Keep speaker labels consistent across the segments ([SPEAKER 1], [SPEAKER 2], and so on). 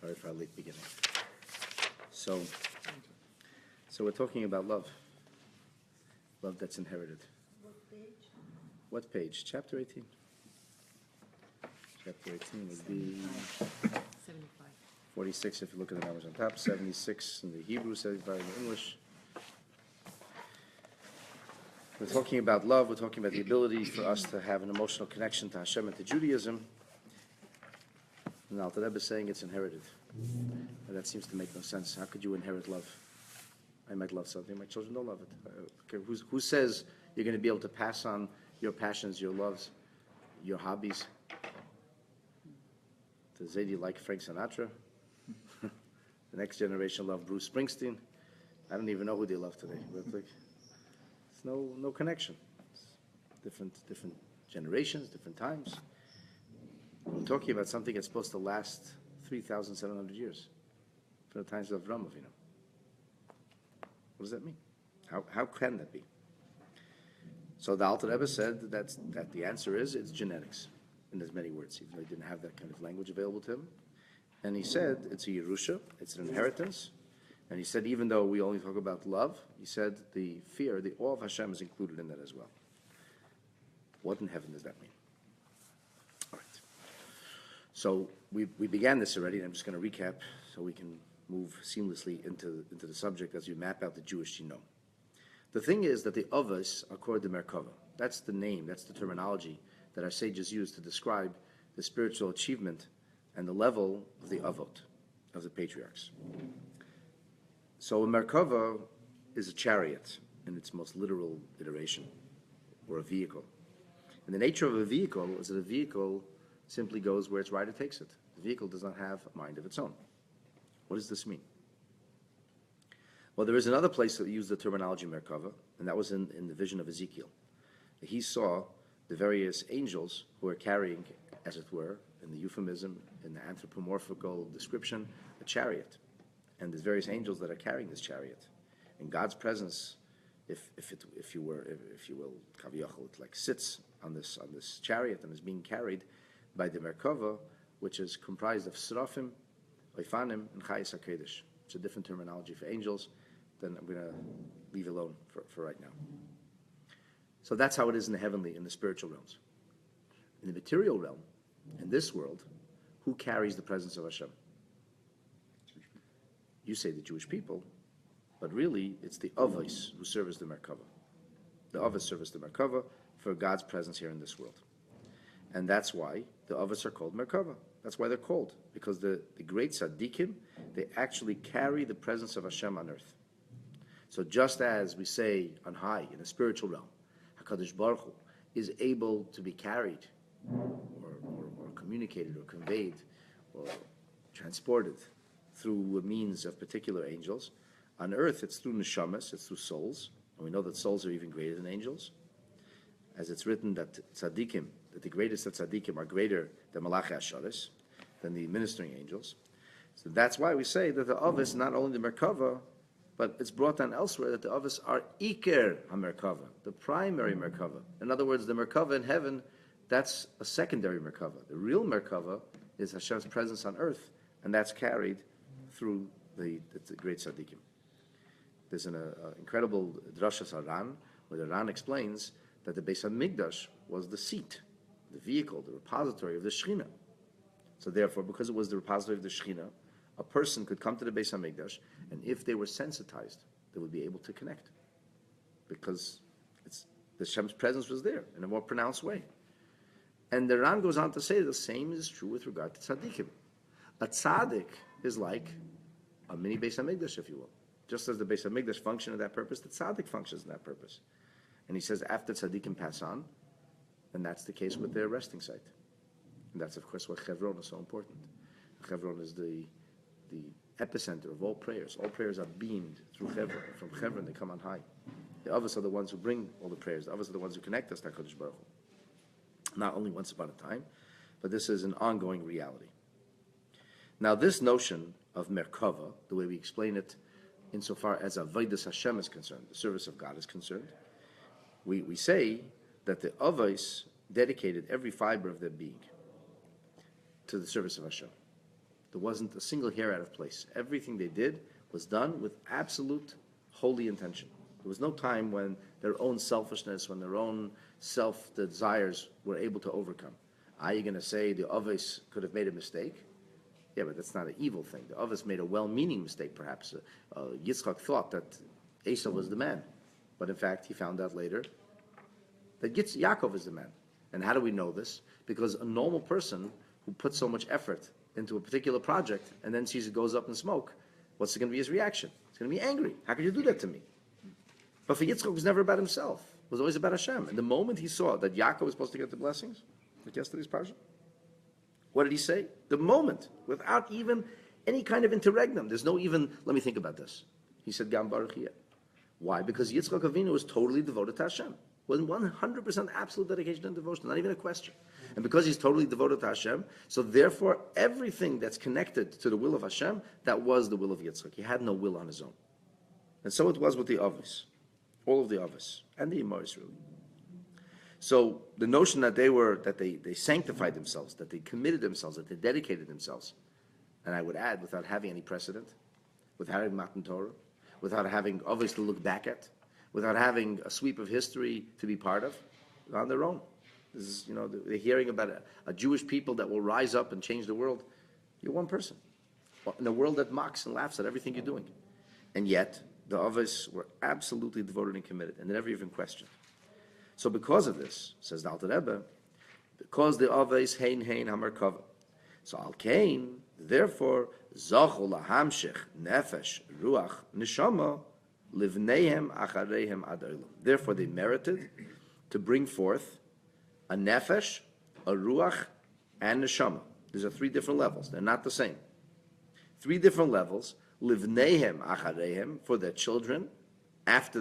[SPEAKER 1] Sorry for our late beginning. So we're talking about love. Love that's inherited.
[SPEAKER 2] What page?
[SPEAKER 1] What page? Chapter 18. Chapter 18 would be
[SPEAKER 2] 75.
[SPEAKER 1] 46 if you look at the numbers on top, 76 in the Hebrew, 75 in the English. We're talking about love. We're talking about the ability for us to have an emotional connection to Hashem and to Judaism. And Alter Rebbe is saying it's inherited. And that seems to make no sense. How could you inherit love? I might love something. My children don't love it. Okay, who says you're going to be able to pass on your passions, your loves, your hobbies? Does Zadie like Frank Sinatra? The next generation love Bruce Springsteen. I don't even know who they love today. But like, there's no connection. It's different generations, different times. We're talking about something that's supposed to last 3,700 years, from the times of Avraham Avinu. What does that mean? How can that be? So the Alter Rebbe said that the answer is it's genetics, in as many words, even though he didn't have that kind of language available to him. And he said it's a Yerusha, it's an inheritance. And he said even though we only talk about love, he said the fear, the awe of Hashem is included in that as well. What in heaven does that mean? All right. So we began this already, and I'm just going to recap so we can move seamlessly into the subject as we map out the Jewish genome. The thing is that the Avos are called the Merkava. That's the name, that's the terminology that our sages use to describe the spiritual achievement and the level of the Avot, of the patriarchs. So a Merkava is a chariot in its most literal iteration, or a vehicle. And the nature of a vehicle is that a vehicle simply goes where its rider takes it. The vehicle does not have a mind of its own. What does this mean? Well, there is another place that used the terminology Merkava, and that was in the vision of Ezekiel. He saw the various angels who were carrying, as it were, in the euphemism, in the anthropomorphical description, a chariot. And there's various angels that are carrying this chariot. In God's presence, if you will, Kaviyachal, it like sits on this chariot and is being carried by the Merkava, which is comprised of Srafim, Oifanim, and Chayes HaKedesh. It's a different terminology for angels than I'm going to leave alone for right now. So that's how it is in the spiritual realms. In the material realm, in this world, who carries the presence of Hashem? You say the Jewish people, but really it's the Avos who serve as the Merkava. The Avos serve as the Merkava for God's presence here in this world. And that's why the Avos are called Merkava. That's why they're called, because the great tzaddikim, they actually carry the presence of Hashem on earth. So just as we say on high, in the spiritual realm, HaKadosh Baruch Hu is able to be carried or communicated or conveyed or transported through a means of particular angels. On earth, it's through neshamas, it's through souls, and we know that souls are even greater than angels. As it's written that tzaddikim, that the greatest of tzaddikim are greater than Malachi Asharis, than the ministering angels. So that's why we say that the Avos, not only the Merkava, but it's brought down elsewhere that the Avos are Iker HaMerkava, the primary Merkava. In other words, the Merkava in heaven, that's a secondary Merkava. The real Merkava is Hashem's presence on earth, and that's carried through the great tzaddikim. There's an incredible drashas Aran, where the Ran explains that the Beis HaMikdash was the seat, the vehicle, the repository of the Shekhinah. So therefore, because it was the repository of the Shekhinah, a person could come to the Beis HaMikdash, and if they were sensitized, they would be able to connect. Because the Hashem's presence was there in a more pronounced way. And the Ran goes on to say the same is true with regard to tzaddikim. A tzaddik is like a mini Beis HaMikdash, if you will. Just as the Beis HaMikdash functioned in that purpose, the tzaddik functions in that purpose. And he says after tzaddikim pass on, and that's the case with their resting site. And that's, of course, why Chevron is so important. Chevron is the epicenter of all prayers. All prayers are beamed through Chevron. From Chevron, they come on high. The others are the ones who bring all the prayers. The others are the ones who connect us to HaKadosh Baruch Hu. Not only once upon a time, but this is an ongoing reality. Now, this notion of Merkava, the way we explain it insofar as Avodas Hashem is concerned, the service of God is concerned, we say that the Avos dedicated every fiber of their being to the service of Hashem. There wasn't a single hair out of place. Everything they did was done with absolute holy intention. There was no time when their own selfishness, when their own self-desires were able to overcome. Are you going to say the Avos could have made a mistake? Yeah, but that's not an evil thing. The Avos made a well-meaning mistake, perhaps. Yitzchak thought that Esau was the man. But in fact, he found out later that Yaakov is the man. And how do we know this? Because a normal person who puts so much effort into a particular project and then sees it goes up in smoke, what's going to be his reaction? He's going to be angry. How could you do that to me? But for Yitzchak, it was never about himself. It was always about Hashem. And the moment he saw that Yaakov was supposed to get the blessings, like yesterday's parsha, what did he say? The moment, without even any kind of interregnum. There's no even, let me think about this. He said, Gam Baruch Yeh. Why? Because Yitzchak Avinu was totally devoted to Hashem. Was 100% absolute dedication and devotion, not even a question. And because he's totally devoted to Hashem, so therefore everything that's connected to the will of Hashem, that was the will of Yitzchak. He had no will on his own. And so it was with the Avos. All of the Avos. And the Imoris, really. So the notion that they sanctified themselves, that they committed themselves, that they dedicated themselves, and I would add, without having any precedent, without having Matan Torah, without having Avos to look back at, without having a sweep of history to be part of, on their own. This is, they're hearing about a Jewish people that will rise up and change the world. You're one person. In a world that mocks and laughs at everything you're doing. And yet, the Avos were absolutely devoted and committed, and they never even questioned. So because of this, says the Alter Rebbe, because the Avos hein ha-Merkava. So al kain, therefore, zachu lahamshich nefesh ruach neshama livneihem achareihem ad olam. Therefore, they merited to bring forth a nefesh, a ruach, and neshama. These are three different levels. They're not the same. Three different levels. Livneihem achareihem, for their children after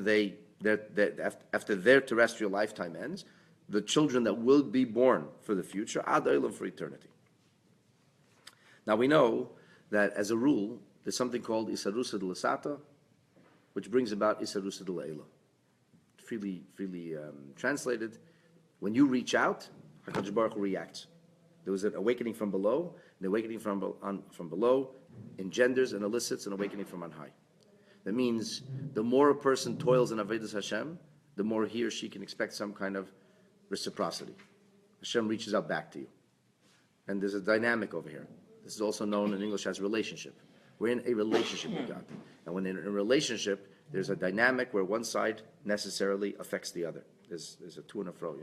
[SPEAKER 1] after their terrestrial lifetime ends, the children that will be born for the future, ad olam, for eternity. Now we know that as a rule, there's something called isarusa de l'sata, which brings about isarusa de l'ela. Freely translated, when you reach out, HaKadosh Baruch Hu reacts. There was an awakening from below, and the awakening from below engenders and elicits an awakening from on high. That means the more a person toils in Avodas Hashem, the more he or she can expect some kind of reciprocity. Hashem reaches out back to you. And there's a dynamic over here. This is also known in English as relationship. We're in a relationship with God. And when in a relationship, there's a dynamic where one side necessarily affects the other. There's a to and a fro,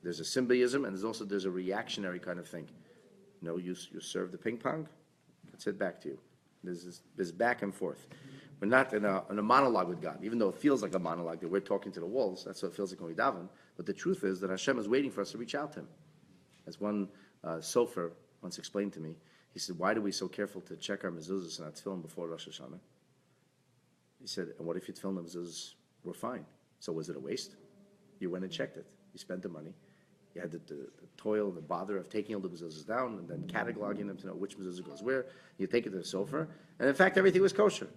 [SPEAKER 1] there's a symbiotism, and there's a reactionary kind of thing. You serve the ping pong, it's hit back to you. There's back and forth. We're not in a monologue with God, even though it feels like a monologue that we're talking to the walls. That's what it feels like when we daven. But the truth is that Hashem is waiting for us to reach out to Him. As one sofer once explained to me, he said, "Why do we so careful to check our mezuzahs and our tefillin before Rosh Hashanah?" He said, "And what if your tefillin and mezuzahs were fine? So was it a waste? You went and checked it. You spent the money. You had the toil and the bother of taking all the mezuzahs down and then cataloging them to know which mezuzah goes where. You take it to the sofer, and in fact, everything was kosher.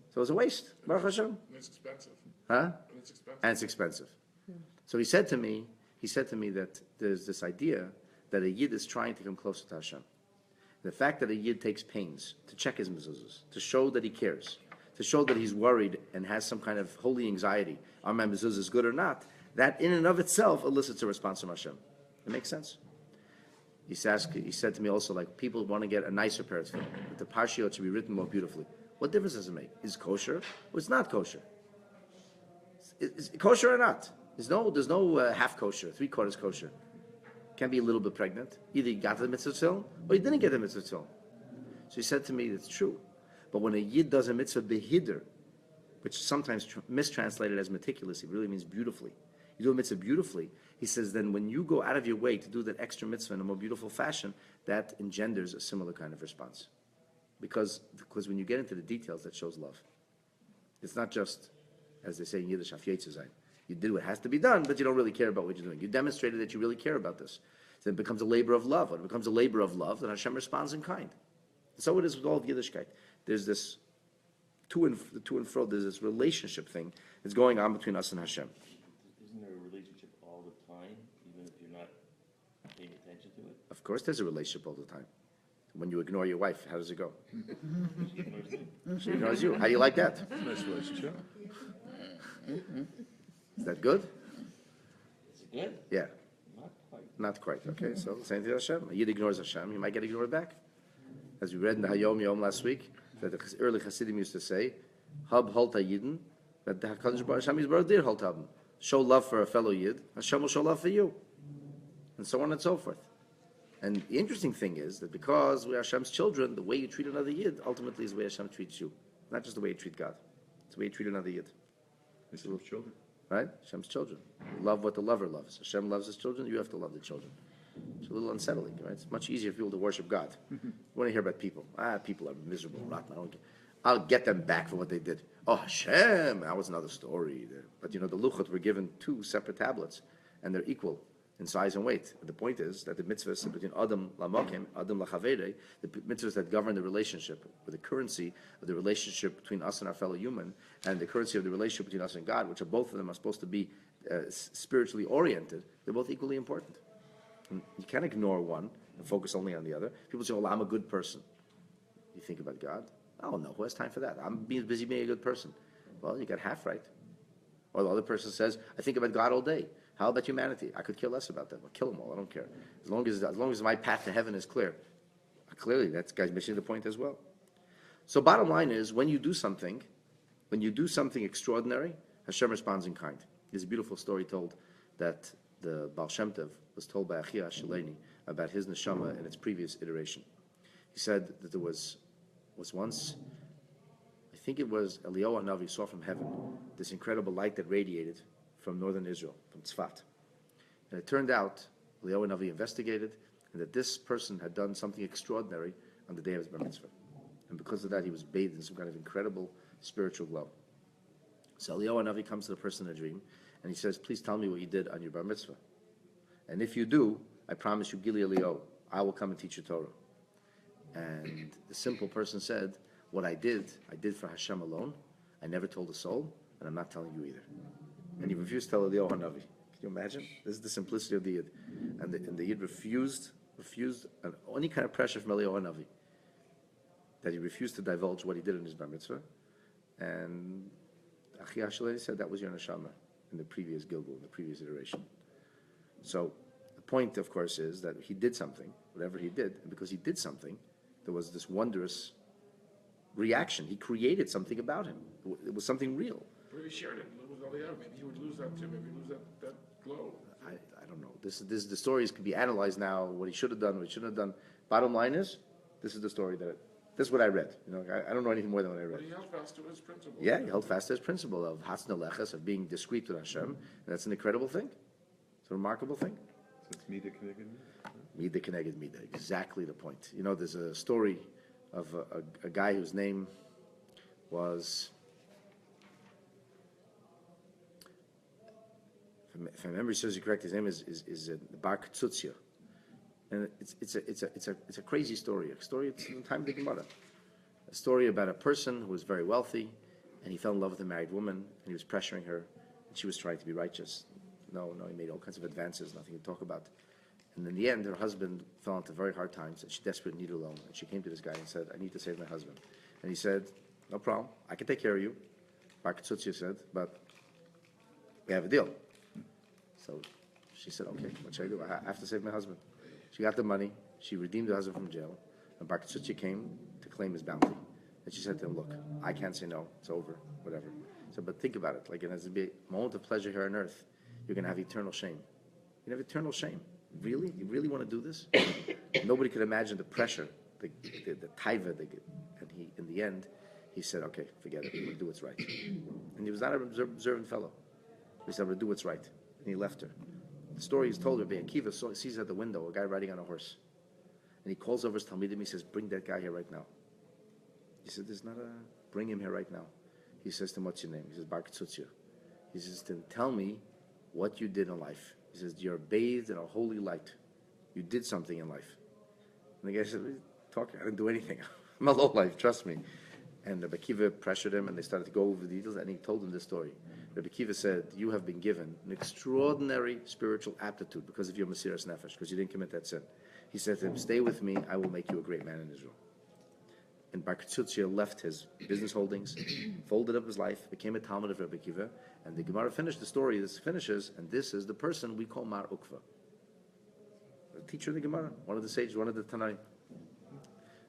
[SPEAKER 1] So it was a waste. Baruch Hashem.
[SPEAKER 2] And it's expensive.
[SPEAKER 1] Huh?
[SPEAKER 2] And it's expensive.
[SPEAKER 1] And it's expensive. So he said to me that there's this idea that a yid is trying to come closer to Hashem. The fact that a yid takes pains to check his mezuzahs, to show that he cares, to show that he's worried and has some kind of holy anxiety, are my mezuzahs good or not, that in and of itself elicits a response from Hashem. It makes sense. He said to me also, like, people want to get a nicer pair of tefillin, but the parshiot should be written more beautifully. What difference does it make? Is it kosher or it's not kosher? Is it kosher or not? There's no half kosher, 3/4 kosher. Can be a little bit pregnant. Either you got the mitzvah tefillin or you didn't get the mitzvah tefillin. So he said to me, it's true. But when a yid does a mitzvah behider, which is sometimes mistranslated as meticulously, really means beautifully. You do a mitzvah beautifully. He says, then when you go out of your way to do that extra mitzvah in a more beautiful fashion, that engenders a similar kind of response. Because when you get into the details, that shows love. It's not just, as they say in Yiddish, "Af yetzer sein." You did what has to be done, but you don't really care about what you're doing. You demonstrated that you really care about this. So it becomes a labor of love. When it becomes a labor of love, then Hashem responds in kind. And so it is with all of Yiddishkeit. There's this to and fro, there's this relationship thing that's going on between us and Hashem.
[SPEAKER 3] Isn't there a relationship all the time, even if you're not paying attention to it?
[SPEAKER 1] Of course there's a relationship all the time. When you ignore your wife, how does it go?
[SPEAKER 3] She ignores me.
[SPEAKER 1] She ignores you. How do you like that?
[SPEAKER 2] Nice relationship.
[SPEAKER 1] Is that good?
[SPEAKER 3] Is it good?
[SPEAKER 1] Yeah,
[SPEAKER 3] Not quite.
[SPEAKER 1] not quite. Okay, so same thing with Hashem. A Yid ignores Hashem, he might get ignored back. As we read in the Hayom Yom last week, that the early Hasidim used to say, Hab Holta Yidin, that the HaKadosh Baruch Hashem Yisbarach did Holta Habim. Show love for a fellow Yid, Hashem will show love for you. And so on and so forth. And the interesting thing is that because we are Hashem's children, the way you treat another Yid ultimately is the way Hashem treats you. Not just the way you treat God. It's the way you treat another Yid.
[SPEAKER 2] It's little children.
[SPEAKER 1] Right? Hashem's children. Love what the lover loves. Hashem loves his children, you have to love the children. It's a little unsettling, right? It's much easier for people to worship God. You want to hear about people. People are miserable, rotten. I'll get them back for what they did. Oh, Hashem, that was another story. But the Luchot were given 2 separate tablets, and they're equal in size and weight. The point is that the mitzvahs between Adam Lamokim, Adam Lachavere, the mitzvahs that govern the relationship, or the currency of the relationship between us and our fellow human, and the currency of the relationship between us and God, which are both of them are supposed to be spiritually oriented, they're both equally important. And you can't ignore one and focus only on the other. People say, well, I'm a good person. You think about God? Oh, no, who has time for that? I'm busy being a good person. Well, you got half right. Or the other person says, I think about God all day. How about humanity? I could care less about them. I'll kill them all. I don't care. As long as my path to heaven is clear. Clearly, that guy's missing the point as well. So bottom line is, when you do something extraordinary, Hashem responds in kind. There's a beautiful story told that the Baal Shem Tov was told by Achia Shileni about his neshama in its previous iteration. He said that there was once, I think it was Eliyahu Hanavi saw from heaven this incredible light that radiated from northern Israel, from Tzfat. And it turned out, Eliyahu Hanavi investigated, and that this person had done something extraordinary on the day of his bar mitzvah. And because of that, he was bathed in some kind of incredible spiritual glow. So Eliyahu Hanavi comes to the person in a dream, and he says, please tell me what you did on your bar mitzvah. And if you do, I promise you, Gili Eliyahu, I will come and teach you Torah. And the simple person said, what I did for Hashem alone. I never told a soul, and I'm not telling you either. And he refused to tell Eliyahu Hanavi. Can you imagine? This is the simplicity of the Yid. And the Yid refused any kind of pressure from Eliyahu Hanavi. That he refused to divulge what he did in his bar mitzvah. And Achia Shileni said that was your neshama in the previous Gilgul, in the previous iteration. So the point, of course, is that he did something, whatever he did, and because he did something, there was this wondrous reaction. He created something about him. It was something real.
[SPEAKER 4] Maybe he shared it with Eliyahu. Maybe he would lose that too. Maybe lose that glow.
[SPEAKER 1] I don't know. The stories could be analyzed now. What he should have done, what he shouldn't have done. Bottom line is, this is the story this is what I read. I don't know anything more than what I read.
[SPEAKER 4] But he held fast to his principle.
[SPEAKER 1] Yeah, he held fast to his principle of Hatzna Leches, of being discreet with Hashem. And that's an incredible thing. It's a remarkable thing.
[SPEAKER 2] So it's Mida Keneged
[SPEAKER 1] Mida Keneged Mida. Exactly the point. There's a story of a guy whose name was, if my memory serves you correct, his name is Bar Ktsutzia. And it's a crazy story. It's in the time of the Gemara. A story about a person who was very wealthy, and he fell in love with a married woman, and he was pressuring her, and she was trying to be righteous. No, he made all kinds of advances, nothing to talk about. And in the end, her husband fell into very hard times, and she desperately needed a loan. And she came to this guy and said, I need to save my husband. And he said, no problem, I can take care of you. Bar Ktsutzia said, but we have a deal. So she said, okay, what should I do? I have to save my husband. She got the money, she redeemed her husband from jail, and Bar Ktsutzia came to claim his bounty. And she said to him, look, I can't say no, it's over, whatever. So, but think about it, like it has to be a moment of pleasure here on earth, you're going to have eternal shame. You have eternal shame. Really? You really want to do this? Nobody could imagine the pressure, the taiva, and in the end, he said, okay, forget it, we'll do what's right. And he was not an observant fellow. He said, we'll do what's right. And he left her. The story is told, Rabbi Akiva sees at the window a guy riding on a horse. And he calls over his Talmidim, he says, bring that guy here right now. He said, bring him here right now. He says to him, what's your name? He says, Bar Ktsutzia. He says, then tell me what you did in life. He says, you're bathed in a holy light. You did something in life. And the guy said, talk, I didn't do anything. I'm a low life, trust me. And Rabbi Kiva pressured him, and they started to go over the details, and he told him this story. Rabbi Kiva said, you have been given an extraordinary spiritual aptitude because of your Mesiras Nefesh, because you didn't commit that sin. He said to him, stay with me, I will make you a great man in Israel. And Bar Ketzutzia left his business holdings, folded up his life, became a Talmud of Rabbi Kiva, and the Gemara finished the story. This finishes, and this is the person we call Mar Ukva, the teacher of the Gemara, one of the sages, one of the Tanaim.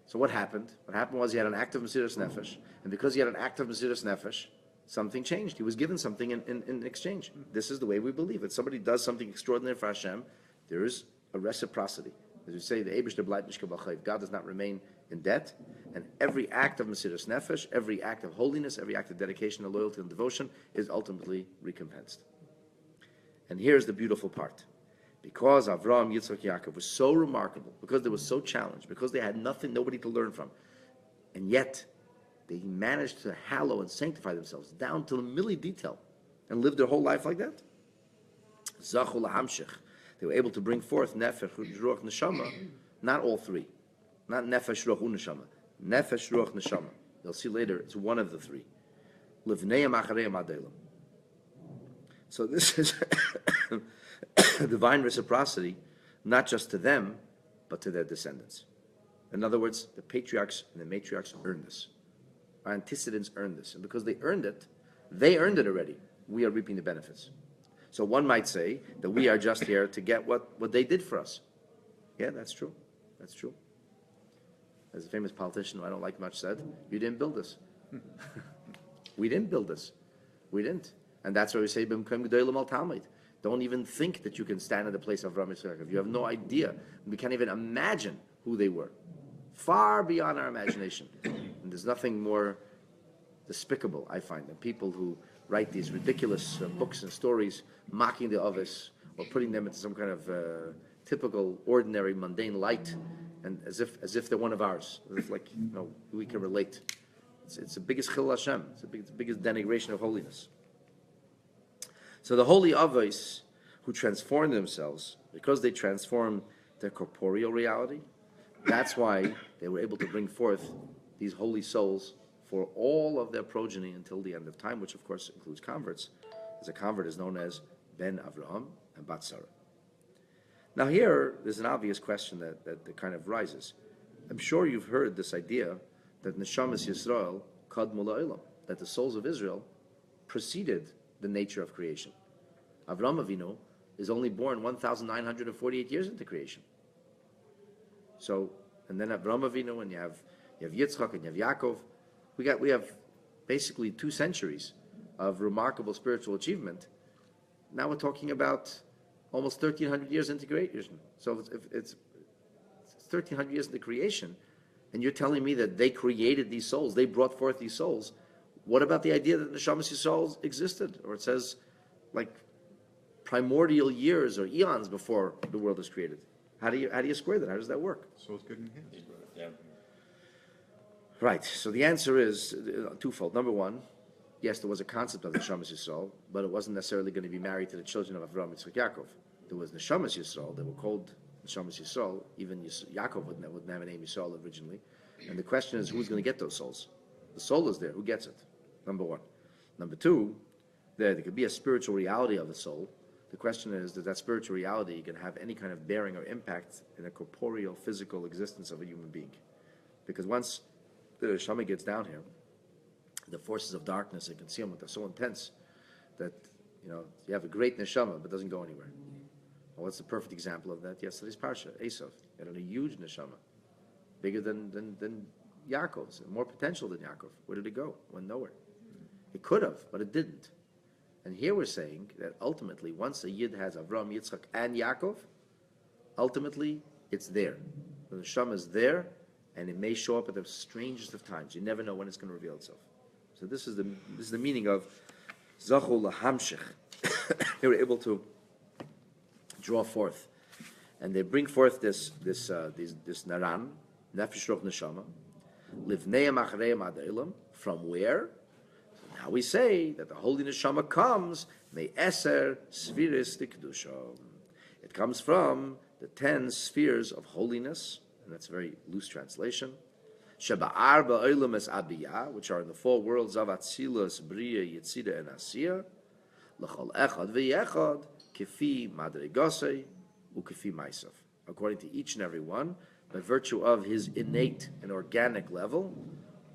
[SPEAKER 1] So what happened? What happened was he had an active Mesiras Nefesh, and because he had an active Mesiras Nefesh, something changed. He was given something in exchange. This is the way we believe it. Somebody does something extraordinary for Hashem, there is a reciprocity. As we say, the Eibishter bleibt nicht gebachayv. God does not remain in debt, and every act of Mesiras Nefesh, every act of holiness, every act of dedication and loyalty and devotion is ultimately recompensed. And here's the beautiful part. Because Avraham, Yitzchak, Yaakov was so remarkable, because they were so challenged, because they had nothing, nobody to learn from, and yet they managed to hallow and sanctify themselves down to the milli detail and live their whole life like that. Zachu lahamshich. They were able to bring forth nefesh, ruach, neshama, not all three, not nefesh, ruach, neshama, nefesh, ruach, neshama. You'll see later it's one of the three. Livneim achareim adelim. So this is divine reciprocity, not just to them, but to their descendants. In other words, the patriarchs and the matriarchs earned this. Our antecedents earned this. And because they earned it already. We are reaping the benefits. So one might say that we are just here to get what they did for us. Yeah, that's true. That's true. As a famous politician who I don't like much said, you didn't build this. We didn't build this. We didn't. And that's why we say, don't even think that you can stand in the place of Avraham Yitzchak. You have no idea. We can't even imagine who they were. Far beyond our imagination. And there's nothing more despicable, I find, than people who write these ridiculous books and stories mocking the Ovis or putting them into some kind of typical, ordinary, mundane light, and as if they're one of ours. As if, like, we can relate. It's the biggest chil Hashem. It's the biggest denigration of holiness. So the holy Avos who transformed themselves, because they transformed their corporeal reality, that's why they were able to bring forth these holy souls for all of their progeny until the end of time, which of course includes converts, as a convert is known as Ben Avraham and Bat Sarah. Now here, there's an obvious question that kind of rises. I'm sure you've heard this idea that Neshamas Yisrael Kadmu La'olam, that the souls of Israel preceded the nature of creation. Avraham Avinu is only born 1,948 years into creation. So, and then Avraham Avinu, and you have Yitzchak and you have Yaakov. We have basically 2 centuries of remarkable spiritual achievement. Now we're talking about almost 1,300 years into creation. So if it's 1,300 years into creation, and you're telling me that they created these souls, they brought forth these souls. What about the idea that the Neshamas Yisrael existed? Or it says, like, primordial years or eons before the world is created. How do you square that? How does that work?
[SPEAKER 2] So it's good in hands.
[SPEAKER 3] Yeah.
[SPEAKER 1] Right. So the answer is twofold. Number one, yes, there was a concept of Neshamas Yisrael, but it wasn't necessarily going to be married to the children of Avraham, Yitzchak, Yaakov. There was Neshamas Yisrael. They were called Neshamas Yisrael. Even Yaakov wouldn't have a name Yisrael originally. And the question is, who's going to get those souls? The soul is there. Who gets it? Number one. Number two, there could be a spiritual reality of the soul. The question is, does that spiritual reality can have any kind of bearing or impact in the corporeal, physical existence of a human being? Because once the Neshama gets down here, the forces of darkness and concealment are so intense that, you have a great Neshama, but it doesn't go anywhere. Well, what's the perfect example of that? Yesterday's Parsha, Esav. He had a huge Neshama, bigger than Yaakov's, and more potential than Yaakov. Where did it go? Went nowhere. It could have, but it didn't. And here we're saying that ultimately, once a Yid has Avraham, Yitzchak, and Yaakov, ultimately it's there. The Neshama is there, and it may show up at the strangest of times. You never know when it's going to reveal itself. So this is the meaning of Zachul Lahamshich. They were able to draw forth, and they bring forth this Naran, Nefesh Ruach Neshama, Livneim Achareim Ad Eilam, from where? Now we say that the Holy Neshama comes, Me'eser Sfiris Kedusha. It comes from the 10 spheres of holiness, and that's a very loose translation. Sheba'arba olam es abiyah, which are in the four worlds of Atzilus, Bria, Yetzida, and Asiyah, l'chol echad v'yechad, kifi madregosei, ukifi maisav. According to each and every one, by virtue of his innate and organic level,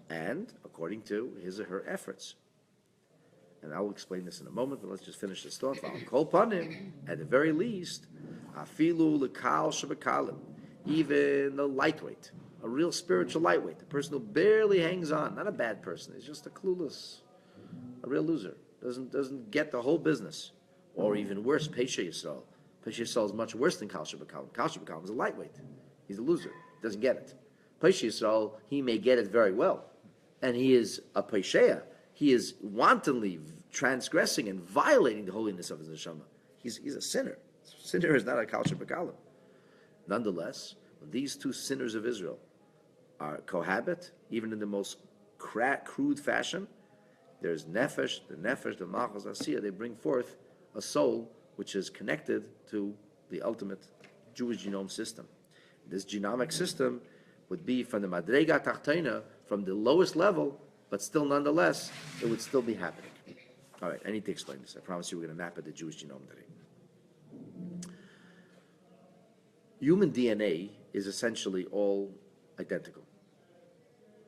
[SPEAKER 1] and according to his or her efforts. And I will explain this in a moment, but let's just finish this thought. Kol panim, at the very least, afilu l'kal shebekalim, even the lightweight, a real spiritual lightweight, the person who barely hangs on, not a bad person, he's just a clueless, a real loser, doesn't get the whole business, or even worse, Pesha Yisrael. Pesha Yisrael is much worse than Kal Shebekalim. Kal Shebekalim is a lightweight, he's a loser, doesn't get it. Pesha Yisrael, he may get it very well, and he is a Pesheya. He is wantonly transgressing and violating the holiness of his neshama. He's a sinner. Sinner is not a Kal Shebekalim. Nonetheless, when these two sinners of Israel cohabit, even in the most crude fashion, there's nefesh, the malchus asiyah. They bring forth a soul which is connected to the ultimate Jewish genome system. This genomic system would be from the madrega tachtena, from the lowest level, but still, nonetheless, it would still be happening. All right, I need to explain this. I promise you we're going to map at the Jewish genome today. Human DNA is essentially all identical.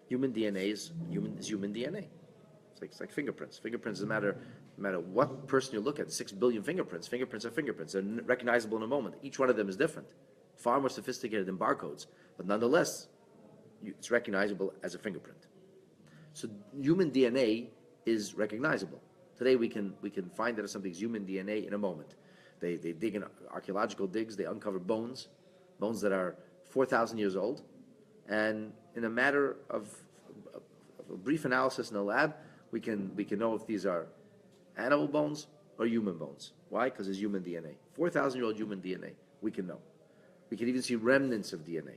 [SPEAKER 1] Human DNA is human DNA. It's like fingerprints. Fingerprints, no matter what person you look at, 6 billion fingerprints. Fingerprints are fingerprints. They're recognizable in a moment. Each one of them is different, far more sophisticated than barcodes, but nonetheless, it's recognizable as a fingerprint. So human DNA is recognizable. Today we can find that something's human DNA in a moment. They dig in archaeological digs. They uncover bones that are 4,000 years old, and in a matter of a brief analysis in the lab, we can know if these are animal bones or human bones. Why? Because it's human DNA. 4,000-year-old human DNA. We can know. We can even see remnants of DNA.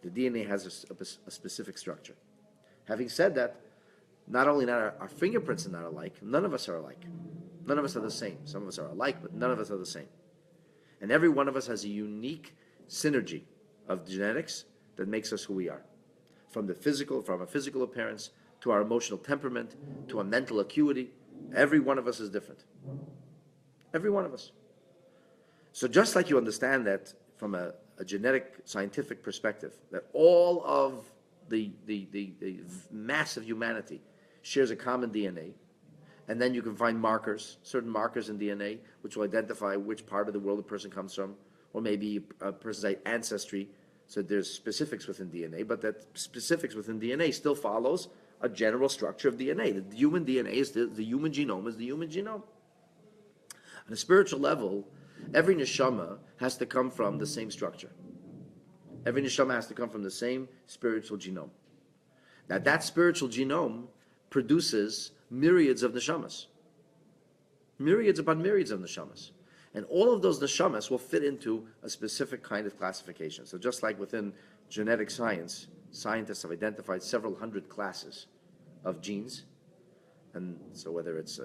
[SPEAKER 1] The DNA has a specific structure. Having said that, not only our fingerprints are not alike, none of us are alike. None of us are the same. Some of us are alike, but none of us are the same. And every one of us has a unique synergy of genetics that makes us who we are. From a physical appearance, to our emotional temperament, to our mental acuity, every one of us is different. Every one of us. So just like you understand that from a genetic scientific perspective, that all of the mass of humanity shares a common DNA, and then you can find certain markers in DNA, which will identify which part of the world a person comes from, or maybe a person's ancestry. So there's specifics within DNA, but that specifics within DNA still follows a general structure of DNA. The human DNA is the human genome is the human genome. On a spiritual level, every neshama has to come from the same structure. Every neshama has to come from the same spiritual genome. Now that spiritual genome produces myriads of neshamas. Myriads upon myriads of neshamas. And all of those neshamas will fit into a specific kind of classification. So just like within genetic science, scientists have identified several hundred classes of genes. And so whether it's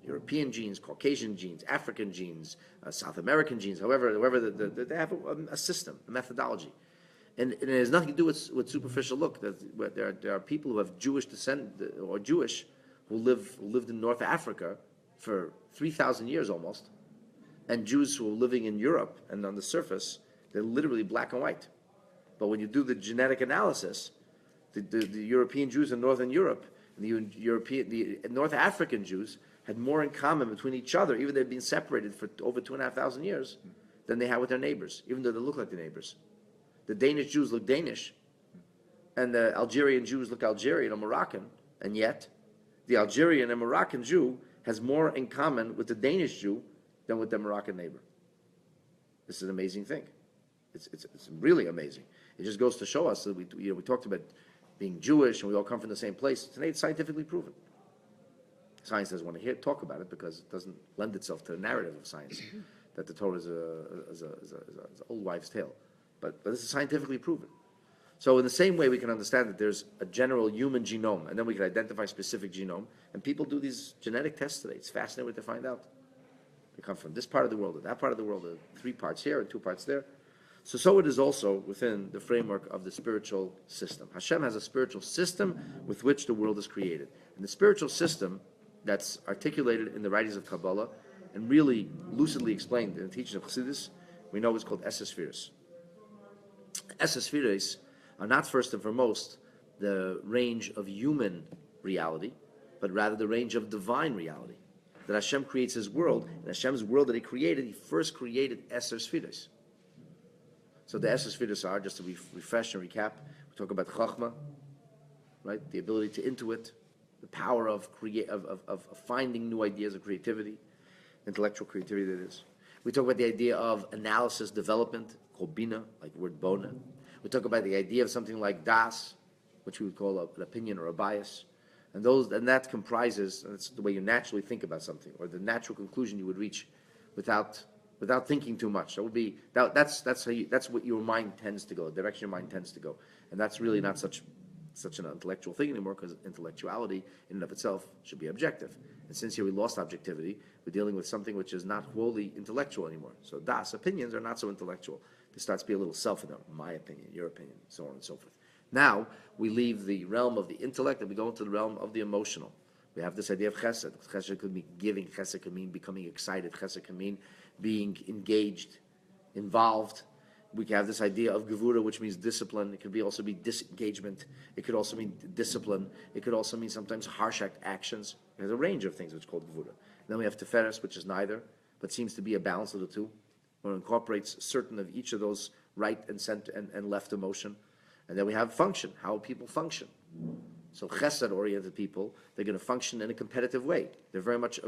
[SPEAKER 1] European genes, Caucasian genes, African genes, South American genes, however they have a system, a methodology. And it has nothing to do with superficial look. There are people who have Jewish descent or Jewish who lived in North Africa for 3,000 years almost, and Jews who are living in Europe, and on the surface they're literally black and white. But when you do the genetic analysis, the European Jews in Northern Europe and the North African Jews had more in common between each other, even though they've been separated for over 2,500 years, than they had with their neighbors, even though they look like their neighbors. The Danish Jews look Danish, and the Algerian Jews look Algerian or Moroccan, and yet the Algerian and Moroccan Jew has more in common with the Danish Jew than with their Moroccan neighbor. This is an amazing thing. It's really amazing. It just goes to show us that we talked about being Jewish and we all come from the same place. Today it's scientifically proven. Science doesn't want to talk about it because it doesn't lend itself to the narrative of science, that the Torah is an old wives' tale. But this is scientifically proven. So in the same way, we can understand that there's a general human genome, and then we can identify specific genome. And people do these genetic tests today. It's fascinating to find out. They come from this part of the world or that part of the world, or 3 parts here and 2 parts there. So it is also within the framework of the spiritual system. Hashem has a spiritual system with which the world is created. And the spiritual system that's articulated in the writings of Kabbalah and really lucidly explained in the teaching of Chassidus, we know is called Esespheres. Esespheres are not first and foremost the range of human reality, but rather the range of divine reality. That Hashem creates His world, and Hashem's world that He created, He first created Esespheres. So the Esespheres are, just to refresh and recap, we talk about Chachma, right? The ability to intuit, the power of finding new ideas of creativity, intellectual creativity that is. We talk about the idea of analysis development, called Bina, like the word Bona. We talk about the idea of something like Das, which we would call an opinion or a bias. And that comprises, and that's the way you naturally think about something, or the natural conclusion you would reach without thinking too much. That would be that's what your mind tends to go, the direction your mind tends to go. And that's really not such an intellectual thing anymore, because intellectuality in and of itself should be objective. And since here we lost objectivity, we're dealing with something which is not wholly intellectual anymore. So Das, opinions are not so intellectual. There starts to be a little self in them, my opinion, your opinion, so on and so forth. Now, we leave the realm of the intellect and we go into the realm of the emotional. We have this idea of chesed. Chesed could mean giving, chesed could mean becoming excited, chesed could mean being engaged, involved. We can have this idea of gevura, which means discipline. It could also be disengagement. It could also mean discipline. It could also mean sometimes harsh actions. There's a range of things which is called gevura. Then we have teferes, which is neither, but seems to be a balance of the two, or incorporates certain of each of those right and center and left emotion. And then we have function, how people function. So chesed-oriented people, they're going to function in a competitive way. They're very much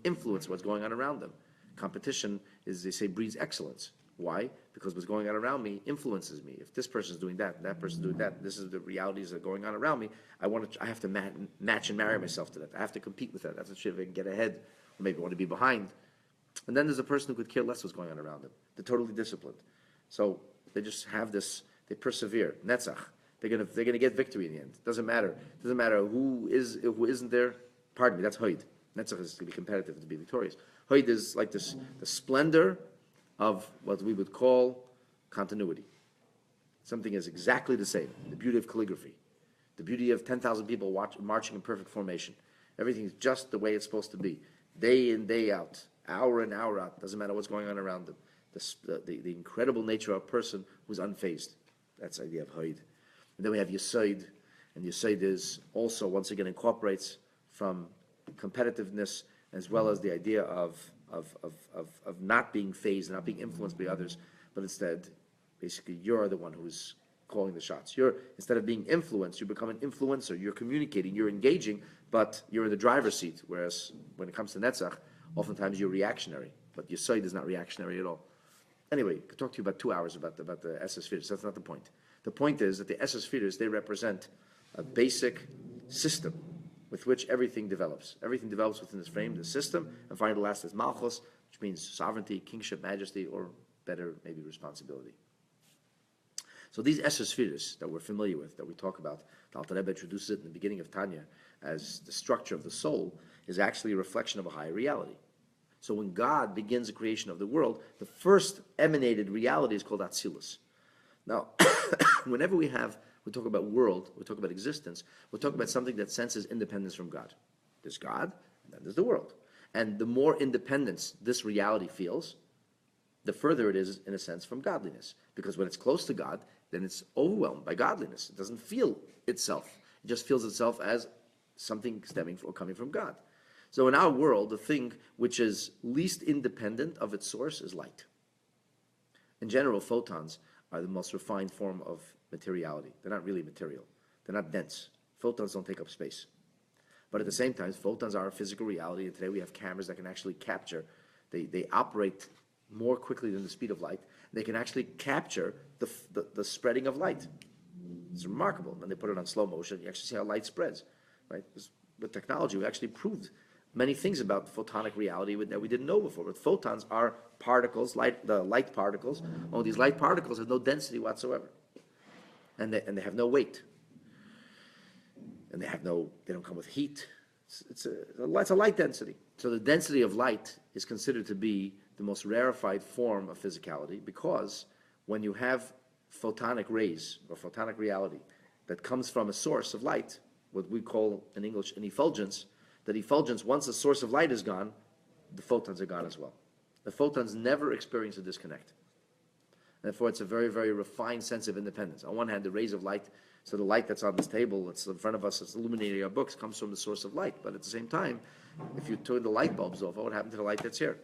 [SPEAKER 1] influence what's going on around them. Competition is, they say, breeds excellence. Why? Because what's going on around me influences me. If this person's doing that, and that person's doing that, this is the realities that are going on around me, I have to match and marry myself to that. I have to compete with that. That's if I can get ahead, or maybe I want to be behind. And then there's a person who could care less what's going on around them. They're totally disciplined. So they just have this, they persevere. Netzach. They're gonna get victory in the end. Doesn't matter who isn't there. Pardon me, that's Hoid. Netzach is to be competitive, to be victorious. Hoid is like this, the splendor of what we would call continuity. Something is exactly the same. The beauty of calligraphy. The beauty of 10,000 people marching in perfect formation. Everything's just the way it's supposed to be. Day in, day out. Hour in, hour out. Doesn't matter what's going on around them. The incredible nature of a person who's unfazed. That's the idea of Hoid. And then we have Yesod. And Yesod is also, once again, incorporates from competitiveness as well as the idea of not being phased, not being influenced by others, but instead, basically, you're the one who's calling the shots. Instead of being influenced, you become an influencer. You're communicating, you're engaging, but you're in the driver's seat. Whereas when it comes to Netzach, oftentimes you're reactionary, but Yesod is not reactionary at all. Anyway, I could talk to you about 2 hours about the Esespheres. That's not the point. The point is that the Esespheres, they represent a basic system with which everything develops. Everything develops within this frame, the system, and finally the last is Malchus, which means sovereignty, kingship, majesty, or better, maybe responsibility. So these Esespheres that we're familiar with, that we talk about, the Alter Rebbe introduces it in the beginning of Tanya as the structure of the soul, is actually a reflection of a higher reality. So when God begins the creation of the world, the first emanated reality is called Atzilus. Now, whenever we talk about world, we talk about existence, we talk about something that senses independence from God. There's God, and then there's the world. And the more independence this reality feels, the further it is, in a sense, from godliness. Because when it's close to God, then it's overwhelmed by godliness. It doesn't feel itself. It just feels itself as something stemming or coming from God. So in our world, the thing which is least independent of its source is light. In general, photons are the most refined form of materiality. They're not really material. They're not dense. Photons don't take up space. But at the same time, photons are a physical reality, and today we have cameras that can actually capture. They operate more quickly than the speed of light. They can actually capture the spreading of light. It's remarkable. When they put it on slow motion, you actually see how light spreads. Right? With technology, we actually proved many things about photonic reality that we didn't know before. But photons are particles, the light particles. Only these light particles have no density whatsoever. And they have no weight. And they don't come with heat. It's a light density. So the density of light is considered to be the most rarefied form of physicality, because when you have photonic rays or photonic reality that comes from a source of light, what we call in English an effulgence, that effulgence, once the source of light is gone, the photons are gone as well. The photons never experience a disconnect. Therefore, it's a very, very refined sense of independence. On one hand, the rays of light, so the light that's on this table, that's in front of us, that's illuminating our books, comes from the source of light. But at the same time, if you turn the light bulbs off, what would happen to the light that's here?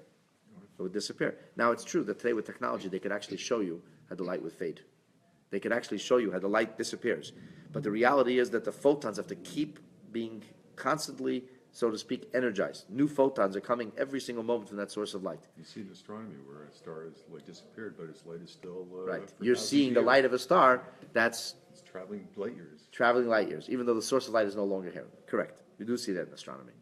[SPEAKER 1] It would disappear. Now, it's true that today with technology, they could actually show you how the light would fade. They could actually show you how the light disappears. But the reality is that the photons have to keep being constantly, so to speak, energized. New photons are coming every single moment from that source of light.
[SPEAKER 2] You see in astronomy where a star is like disappeared, but its light is still
[SPEAKER 1] Right.
[SPEAKER 2] for
[SPEAKER 1] You're
[SPEAKER 2] thousands
[SPEAKER 1] seeing
[SPEAKER 2] of
[SPEAKER 1] the
[SPEAKER 2] years.
[SPEAKER 1] light of a star that's
[SPEAKER 2] It's traveling light years.
[SPEAKER 1] traveling light years, even though the source of light is no longer here. Correct. You do see that in astronomy,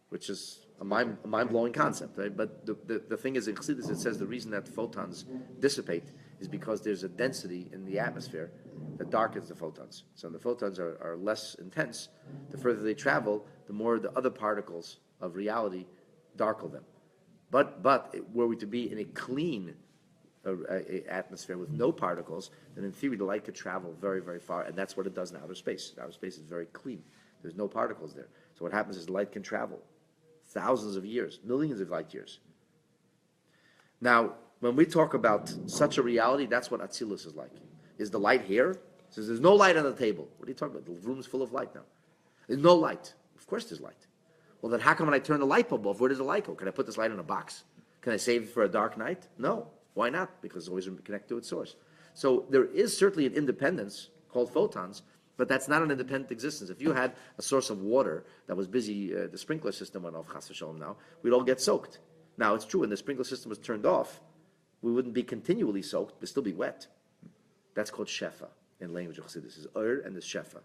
[SPEAKER 1] which is a mind-blowing concept, right? But the thing is, in Chassidus, it says the reason that photons dissipate is because there's a density in the atmosphere that darkens the photons. So the photons are less intense. The further they travel, the more the other particles of reality darken them. But were we to be in a clean atmosphere with no particles, then in theory the light could travel very, very far, and that's what it does in outer space. Outer space is very clean. There's no particles there. So what happens is light can travel thousands of years, millions of light years. Now, when we talk about such a reality, that's what Atzilus is like. Is the light here? It says there's no light on the table. What are you talking about? The room's full of light now. There's no light. Of course there's light. Well, then how come when I turn the light bulb off, where does the light go? Can I put this light in a box? Can I save it for a dark night? No. Why not? Because it's always connected to its source. So there is certainly an independence called photons, but that's not an independent existence. If you had a source of water that was busy, the sprinkler system went off, chas v'shalom now, we'd all get soaked. Now, it's true, when the sprinkler system was turned off, we wouldn't be continually soaked, but still be wet. That's called shefa in language of Chassidus. Is and is shefa.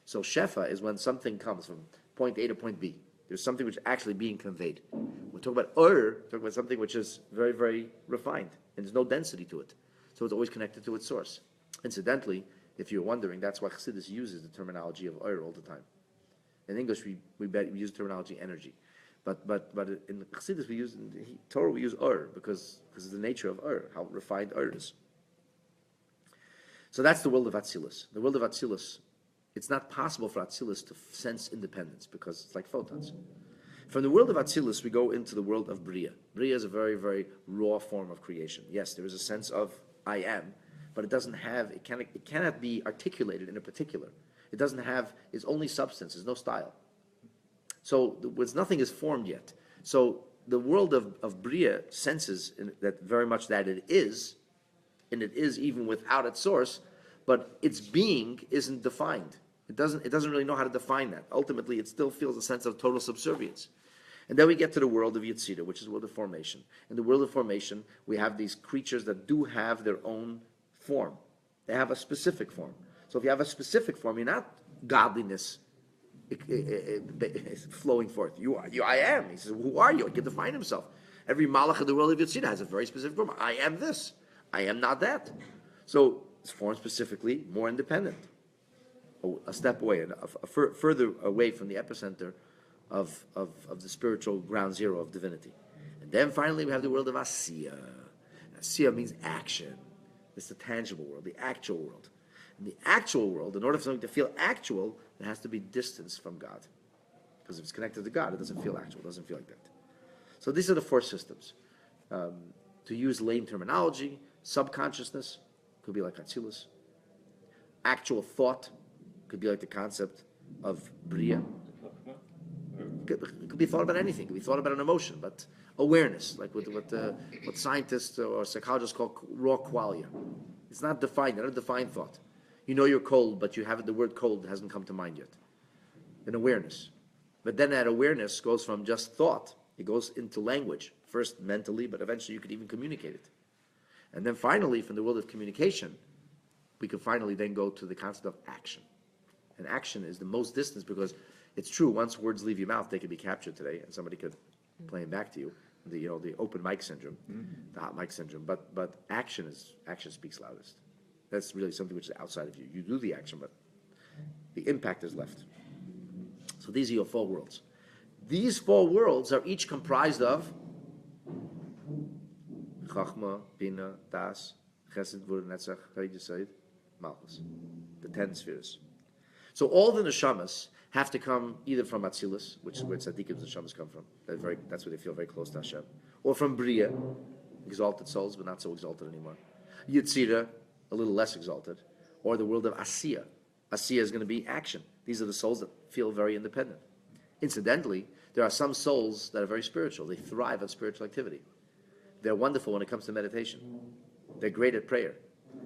[SPEAKER 1] So shefa is when something comes from point A to point B. There's something which is actually being conveyed. We talk about we're talking about something which is very, very refined, and there's no density to it. So it's always connected to its source. Incidentally, if you're wondering, that's why Chassidus uses the terminology of all the time. In English, we use the terminology energy. But in Chassidus, in Torah, we use because it's the nature of how refined is. So that's the world of Atzilus. The world of Atzilus, it's not possible for Atzilus to sense independence because it's like photons. From the world of Atzilus, we go into the world of Bria. Bria is a very, very raw form of creation. Yes, there is a sense of I am, but it cannot be articulated in a particular. It doesn't have its only substance. There's no style. So nothing is formed yet. So the world of Bria senses that very much that it is, and it is even without its source, but its being isn't defined. It doesn't really know how to define that. Ultimately, it still feels a sense of total subservience. And then we get to the world of Yetzirah, which is the world of formation. In the world of formation, we have these creatures that do have their own form. They have a specific form. So if you have a specific form, you're not godliness flowing forth. I am. He says, who are you? He can define himself. Every malach in the world of Yetzirah has a very specific form. I am this. I am not that. So it's formed specifically, more independent. A step away, and further away from the epicenter of the spiritual ground zero of divinity. And then finally we have the world of Asiya. Asiya means action. It's the tangible world, the actual world. In the actual world, in order for something to feel actual, it has to be distanced from God. Because if it's connected to God, it doesn't feel actual, it doesn't feel like that. So these are the four systems. To use lane terminology, subconsciousness could be like Atzilus. Actual thought could be like the concept of Bria. It could be thought about anything. It could be thought about an emotion, but awareness, like what scientists or psychologists call raw qualia. It's not defined, not a defined thought. You know you're cold, but the word cold hasn't come to mind yet. An awareness. But then that awareness goes from just thought, it goes into language, first mentally, but eventually you could even communicate it. And then finally, from the world of communication, we can finally then go to the concept of action. And action is the most distance because it's true, once words leave your mouth, they can be captured today, and somebody could play them back to you. The open mic syndrome, the hot mic syndrome. But action speaks loudest. That's really something which is outside of you. You do the action, but the impact is left. So these are your four worlds. These four worlds are each comprised of Chachma, Bina, Das, Chesed, Gvura, Netzach, Chayid, Yisayid, Malchus. The 10 spheres. So all the neshamas have to come either from Atzilus, which is where Tzaddikim's neshamas come from. That's where they feel very close to Hashem. Or from Bria, exalted souls, but not so exalted anymore. Yitzira, a little less exalted. Or the world of Asiya. Asiya is going to be action. These are the souls that feel very independent. Incidentally, there are some souls that are very spiritual. They thrive on spiritual activity. They're wonderful when it comes to meditation. They're great at prayer.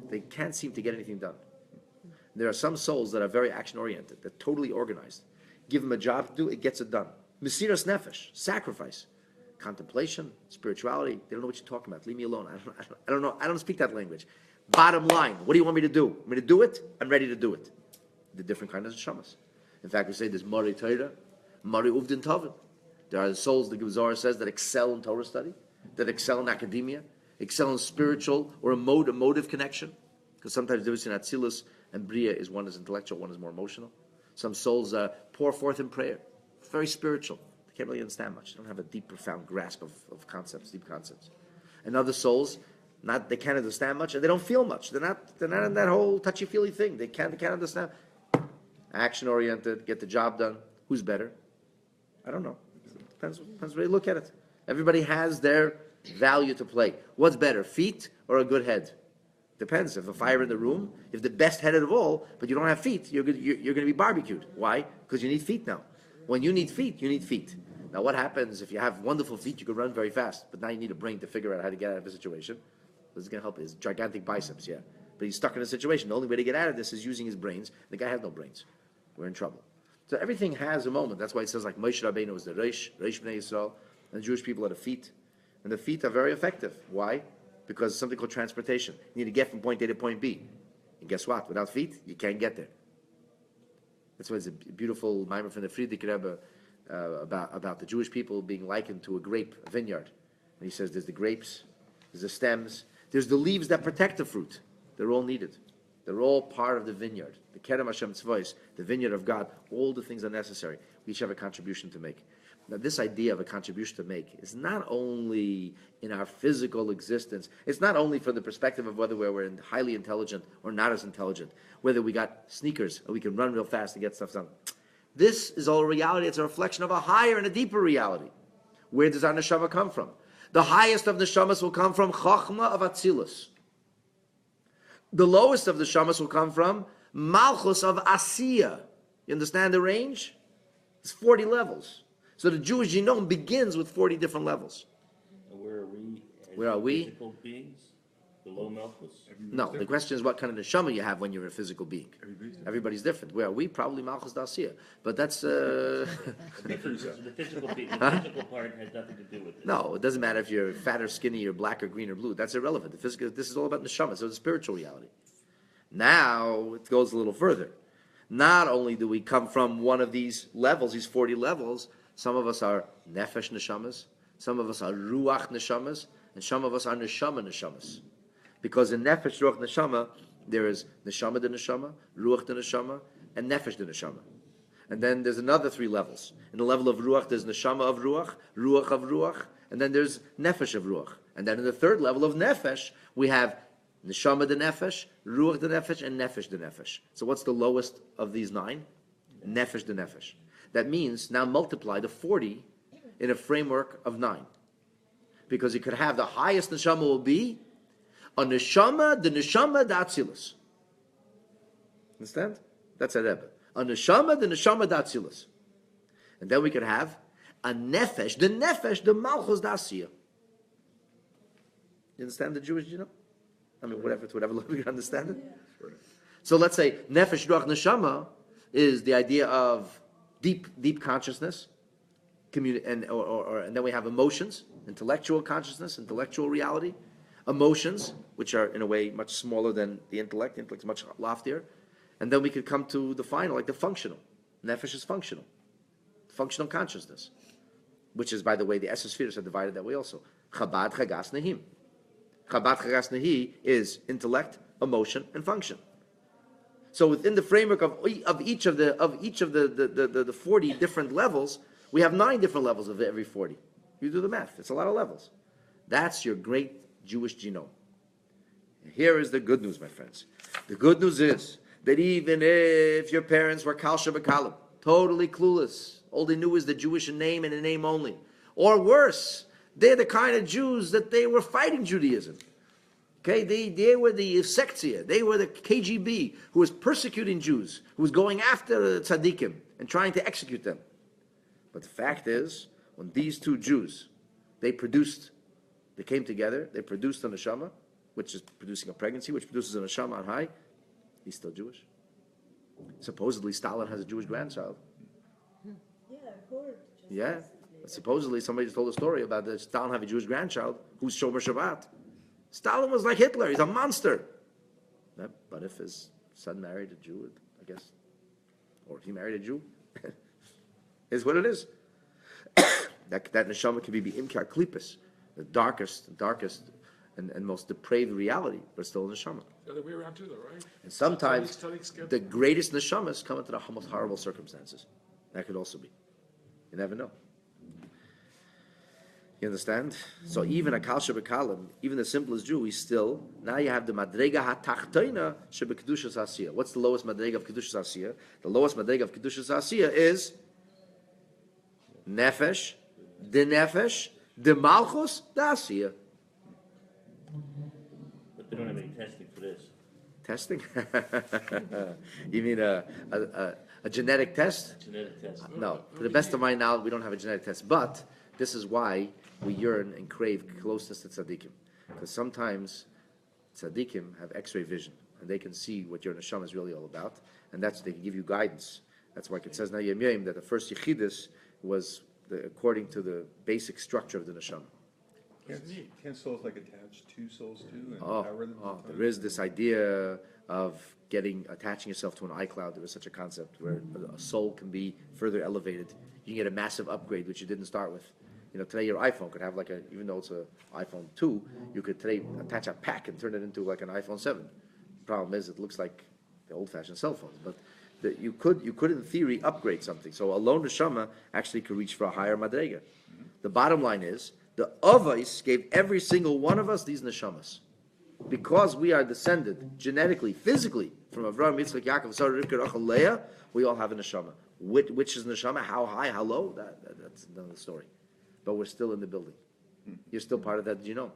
[SPEAKER 1] They can't seem to get anything done. There are some souls that are very action-oriented. They're totally organized. Give them a job to do, it gets it done. Mesiras nefesh, sacrifice, contemplation, spirituality. They don't know what you're talking about. Leave me alone. I don't know. I don't speak that language. Bottom line, what do you want me to do? Want me to do it? I'm ready to do it. The different kinds of neshamas. In fact, we say there's Mari Torah, Mari Uvdin Tovin. There are souls, the Gemara says, that excel in Torah study, that excel in academia, excel in spiritual or a emotive connection. Because sometimes the difference between Atzilus and Bria is one is intellectual, one is more emotional. Some souls pour forth in prayer. Very spiritual. They can't really understand much. They don't have a deep, profound grasp of concepts, deep concepts. And other souls, they can't understand much and they don't feel much. They're not in that whole touchy-feely thing. They can't understand. Action-oriented, get the job done. Who's better? I don't know. Depends where you look at it. Everybody has their value to play. What's better, feet or a good head? Depends. If a fire in the room, if the best headed of all, but you don't have feet, you're going to be barbecued. Why? Because you need feet now. When you need feet, you need feet. Now what happens if you have wonderful feet, you can run very fast, but now you need a brain to figure out how to get out of the situation. This is going to help his gigantic biceps, yeah. But he's stuck in a situation. The only way to get out of this is using his brains. The guy has no brains. We're in trouble. So everything has a moment. That's why it says like Moshe Rabbeinu was the Reish Bnei Yisrael, and the Jewish people are the feet. And the feet are very effective. Why? Because something called transportation. You need to get from point A to point B. And guess what? Without feet, you can't get there. That's why it's a beautiful mimer from the Friedrich Rebbe about the Jewish people being likened to a grape, a vineyard. And he says there's the grapes, there's the stems, there's the leaves that protect the fruit. They're all needed. They're all part of the vineyard. The Kerem Hashem Tzvois, the vineyard of God, all the things are necessary. We each have a contribution to make. Now, this idea of a contribution to make is not only in our physical existence. It's not only from the perspective of whether we're highly intelligent or not as intelligent, whether we got sneakers or we can run real fast and get stuff done. This is all reality. It's a reflection of a higher and a deeper reality. Where does our neshama come from? The highest of neshamas will come from Chachma of Atzilus. The lowest of the neshamas will come from Malchus of Asiya. You understand the range? It's 40 levels. So the Jewish genome begins with 40 different levels.
[SPEAKER 3] Where are we?
[SPEAKER 1] Where are we?
[SPEAKER 3] Physical beings? Below Malchus?
[SPEAKER 1] No, the question is what kind of neshama you have when you're a physical being. Everybody's different. Where are we? Probably Malchus Dasiya. But that's...
[SPEAKER 3] The physical part has nothing to do with this.
[SPEAKER 1] No, it doesn't matter if you're fat or skinny or black or green or blue. That's irrelevant. The physical, this is all about neshama, so it's spiritual reality. Now, it goes a little further. Not only do we come from one of these levels, these 40 levels, some of us are nefesh neshamas, some of us are ruach neshamas, and some of us are neshama neshamas. Because in nefesh, ruach, neshama, there is neshama de neshama, ruach de neshama, and nefesh de neshama. And then there's another 3 levels. In the level of ruach, there's neshama of ruach of ruach, and then there's nefesh of ruach. And then in the 3rd level of nefesh, we have neshama de nefesh, ruach de nefesh, and nefesh de nefesh. So what's the lowest of these 9? Nefesh de nefesh. That means now multiply the 40 in a framework of 9. Because you could have the highest neshama will be a neshama, the neshama, the atzilus. Understand? That's a Rebbe. A neshama, the neshama, the atzilus. And then we could have a nefesh, the malchus, the asiya. You understand the Jewish, I mean, whatever level you understand it. So let's say nefesh, ruach, neshama is the idea of deep consciousness, and then we have emotions, intellectual consciousness, intellectual reality, emotions, which are in a way much smaller than the intellect. The intellect is much loftier, and then we could come to the final, like the functional. Nefesh is functional consciousness, which is, by the way, the Esespheres are divided that way also. Chabad, Chagas, Nehim. Chabad, Chagas, Nehi is intellect, emotion, and function. So within the framework of each of the 40 different levels, we have 9 different levels of every 40. You do the math. It's a lot of levels. That's your great Jewish genome. Here is the good news, my friends. The good news is that even if your parents were Kal Shabakalim, totally clueless, all they knew is the Jewish name and a name only, or worse, they're the kind of Jews that they were fighting Judaism. Okay, they were the Sektia, they were the KGB who was persecuting Jews, who was going after the tzaddikim and trying to execute them. But the fact is, when these two Jews, they came together, they produced a neshama, which is producing a pregnancy, which produces a neshama on high, he's still Jewish. Supposedly Stalin has a Jewish grandchild.
[SPEAKER 5] Yeah, I heard.
[SPEAKER 1] Yeah. Supposedly somebody just told a story about that Stalin have a Jewish grandchild who's Shomer Shabbat. Stalin was like Hitler, he's a monster. But if his son married a Jew, I guess, or if he married a Jew, is what it is. that neshama can be imkar klipus, the darkest and most depraved reality, but still a neshama.
[SPEAKER 4] The other way around too, though, right?
[SPEAKER 1] And sometimes
[SPEAKER 4] Studying
[SPEAKER 1] the greatest neshamas come into the most horrible circumstances. That could also be. You never know. You understand? So even a Kal Shebekalim, even the simplest Jew, he's still, now you have the Madrega HaTachtoina Shebekedushas Asiyah. What's the lowest Madrega of Kedushas Asiyah? The lowest Madrega of Kedushas Asiyah is Nefesh, the Malchus, the Asiyah.
[SPEAKER 3] But they don't have any testing for this.
[SPEAKER 1] Testing? You mean a genetic test?
[SPEAKER 3] Genetic test.
[SPEAKER 1] No. To the best of my knowledge, we don't have a genetic test. But this is why we yearn and crave closeness to tzaddikim. Because sometimes tzaddikim have x-ray vision, and they can see what your neshama is really all about, and they can give you guidance. That's why it says now Yom Yom that the first Yechidus was according to the basic structure of the neshama.
[SPEAKER 2] Can't souls like attach two souls too? And power them at the
[SPEAKER 1] There is this idea of attaching yourself to an iCloud. There is such a concept where a soul can be further elevated. You can get a massive upgrade, which you didn't start with. Today your iPhone could have even though it's an iPhone 2, you could today attach a pack and turn it into like an iPhone 7. The problem is it looks like the old-fashioned cell phones, but you could in theory upgrade something. So a lone neshama actually could reach for a higher madrega. Mm-hmm. The bottom line is the Avos gave every single one of us these neshamas. Because we are descended genetically, physically from Avraham, Yitzchak, Yaakov, Sarah, Rivka, Rachel, Leah, we all have a neshama. Which is neshama? How high? How low? That's another story. But we're still in the building. You're still part of that genome.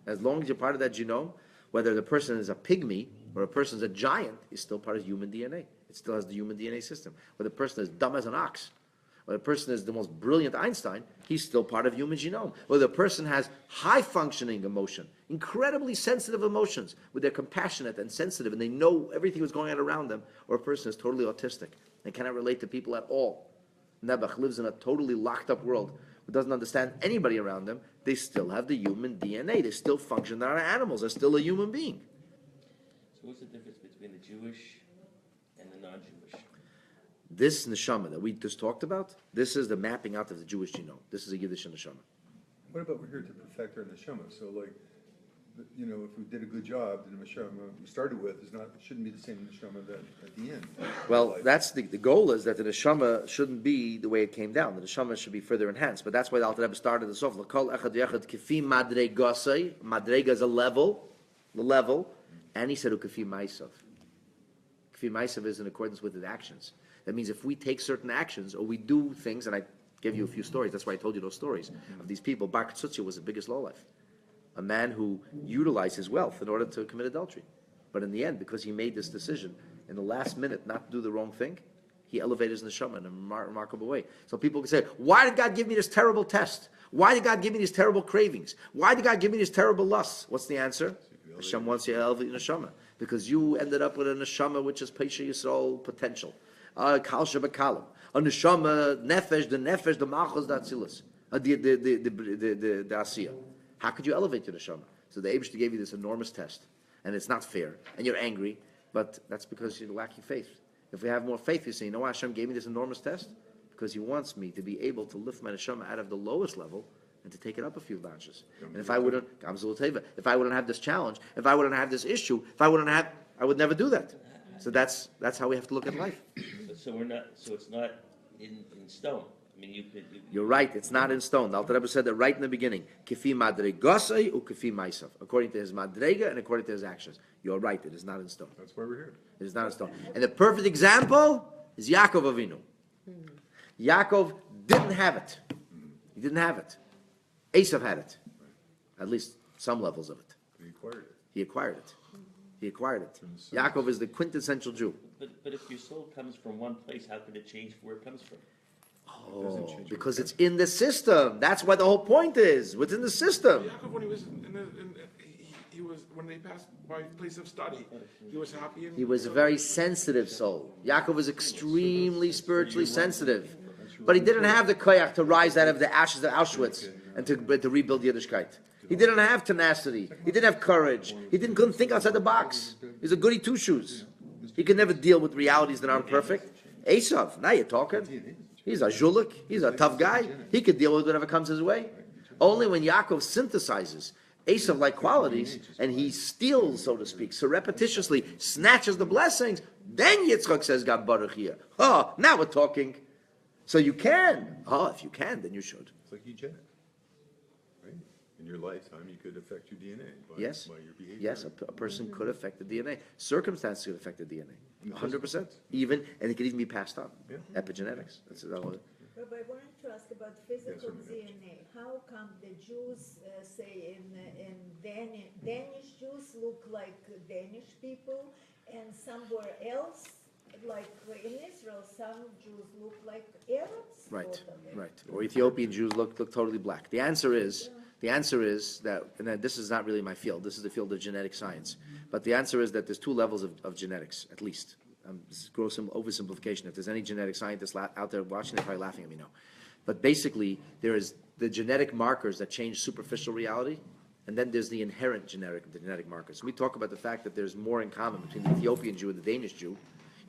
[SPEAKER 1] As long as you're part of that genome, whether the person is a pygmy or a person is a giant, he's still part of human DNA. It still has the human DNA system. Whether the person is dumb as an ox, or the person is the most brilliant Einstein, he's still part of human genome. Whether the person has high-functioning emotion, incredibly sensitive emotions, where they're compassionate and sensitive and they know everything that's going on around them, or a person is totally autistic and cannot relate to people at all. Nebuch lives in a totally locked-up world who doesn't understand anybody around them. They still have the human DNA. They still function. They're not animals. They're still a human being.
[SPEAKER 3] So what's the difference between the Jewish and the non-Jewish?
[SPEAKER 1] This neshama that we just talked about, this is the mapping out of the Jewish genome. This is a Yiddish neshama.
[SPEAKER 2] What about we're here to perfect our neshama? So if we did a good job, the neshama we started with shouldn't be the same neshama that at the end.
[SPEAKER 1] Well, that's the goal is that the neshama shouldn't be the way it came down. The neshama should be further enhanced. But that's why the Alter Rebbe started this off. L'kol echad yechad kifi madregasei. Madrega is the level, and he said ukafi ma'asav. Kafi ma'asav is in accordance with his actions. That means if we take certain actions or we do things, and I gave you a few stories. That's why I told you those stories of these people. Bar Tzutzi was the biggest lowlife. A man who utilized his wealth in order to commit adultery. But in the end, because he made this decision in the last minute not to do the wrong thing, he elevated his neshama in a remarkable way. So people can say, why did God give me this terrible test? Why did God give me these terrible cravings? Why did God give me these terrible lusts? What's the answer? Hashem wants you to elevate your neshama. Because you ended up with a neshama which is Pesha Yisrael potential. Kal Shebekalim. A neshama, nefesh, the malchus, the atzilus. The asiyah. How could you elevate your neshama? So the Eibishter gave you this enormous test, and it's not fair, and you're angry, but that's because you're lacking faith. If we have more faith, you say, why Hashem gave me this enormous test? Because He wants me to be able to lift my neshama out of the lowest level and to take it up a few notches. And if I wouldn't have this challenge, if I wouldn't have this issue, I would never do that. So that's how we have to look at life.
[SPEAKER 3] So it's not in stone. I mean, you could.
[SPEAKER 1] You're right, it's not in stone. The Alter Rebbe said that right in the beginning. Kifi madregosai u kifi maisav. According to his madrega and according to his actions. You're right, it is not in stone.
[SPEAKER 2] That's why we're here.
[SPEAKER 1] It is not in stone. And the perfect example is Yaakov Avinu. Yaakov didn't have it. He didn't have it. Esav had it. At least some levels of it.
[SPEAKER 2] He acquired it.
[SPEAKER 1] He acquired it. He acquired it. Yaakov is the quintessential Jew.
[SPEAKER 3] But if your soul comes from one place, how could it change where it comes from?
[SPEAKER 1] Oh, because it's in the system. That's why the whole point is within the system.
[SPEAKER 4] Yaakov, when he was he was when they passed by place of study, he was happy. And
[SPEAKER 1] He was a very sensitive soul. Yaakov was extremely spiritually sensitive. But he didn't have the koyach to rise out of the ashes of Auschwitz and to rebuild Yiddishkeit. He didn't have tenacity. He didn't have courage. Couldn't think outside the box. He's a goody two-shoes. He could never deal with realities that aren't perfect. Esav, now you're talking. He's a zhulik. He's a tough guy. He could deal with whatever comes his way. Only when Yaakov synthesizes Esav-like qualities and he steals, so to speak, surreptitiously snatches the blessings, then Yitzchak says, God Baruch here. Oh, now we're talking. So you can. Oh, if you can, then you should.
[SPEAKER 2] It's like eugenics, right? In your lifetime, you could affect your DNA by
[SPEAKER 1] Yes.
[SPEAKER 2] your behavior.
[SPEAKER 1] Yes, a person could affect the DNA. Circumstances could affect the DNA.
[SPEAKER 2] In the
[SPEAKER 1] 100%. Even, and it could even be passed on.
[SPEAKER 2] Yeah.
[SPEAKER 1] Epigenetics. That's
[SPEAKER 5] Rabbi, I wanted to ask about physical
[SPEAKER 2] Yes,
[SPEAKER 5] DNA. How come the Jews, say in Danish Jews look like Danish people, and somewhere else, like in Israel, some Jews look like Arabs?
[SPEAKER 1] Right,
[SPEAKER 5] totally.
[SPEAKER 1] right. Or Ethiopian Jews look totally black. The answer is that, and then this is not really my field. This is the field of genetic science. But the answer is that there's two levels of genetics, at least. This is gross oversimplification. If there's any genetic scientists out there watching, they're probably laughing at me now. But basically, there is the genetic markers that change superficial reality, and then there's the inherent genetic markers. We talk about the fact that there's more in common between the Ethiopian Jew and the Danish Jew,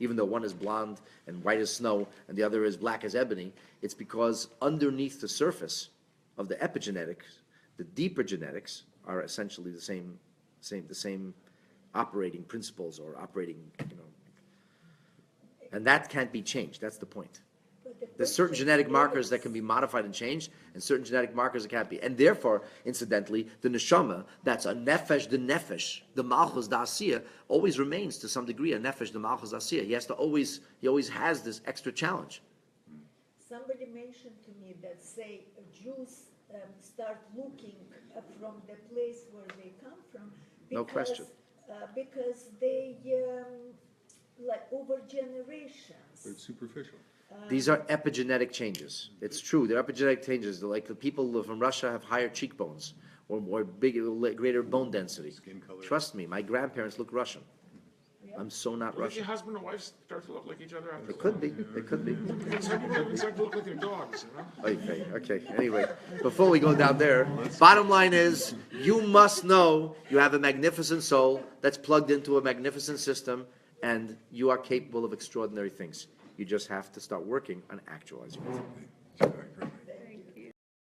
[SPEAKER 1] even though one is blonde and white as snow and the other is black as ebony. It's because underneath the surface of the epigenetics, the deeper genetics are essentially the same operating principles or operating, and that can't be changed. That's the point. There's certain genetic markers that can be modified and changed, and certain genetic markers that can't be. And therefore, incidentally, the neshama, that's a nefesh, the malchus, the asiyah, always remains to some degree a nefesh, the malchus, the asiyah. He always has this extra challenge.
[SPEAKER 5] Somebody mentioned to me that, say, Jews start looking from the place where they come from.
[SPEAKER 1] No question.
[SPEAKER 5] Because they, like over generations.
[SPEAKER 2] But it's superficial.
[SPEAKER 1] These are epigenetic changes. It's true. They're epigenetic changes. They're like the people from Russia have higher cheekbones or bigger, greater bone density.
[SPEAKER 2] Skin color.
[SPEAKER 1] Trust me, my grandparents look Russian. I'm so not
[SPEAKER 4] Well, if
[SPEAKER 1] Russian.
[SPEAKER 4] your husband and wife start to look like each other after
[SPEAKER 1] It could be. It could be.
[SPEAKER 4] You can start to look like their dogs,
[SPEAKER 1] Okay. Anyway, before we go down there, bottom line is you must know you have a magnificent soul that's plugged into a magnificent system, and you are capable of extraordinary things. You just have to start working on actualizing it.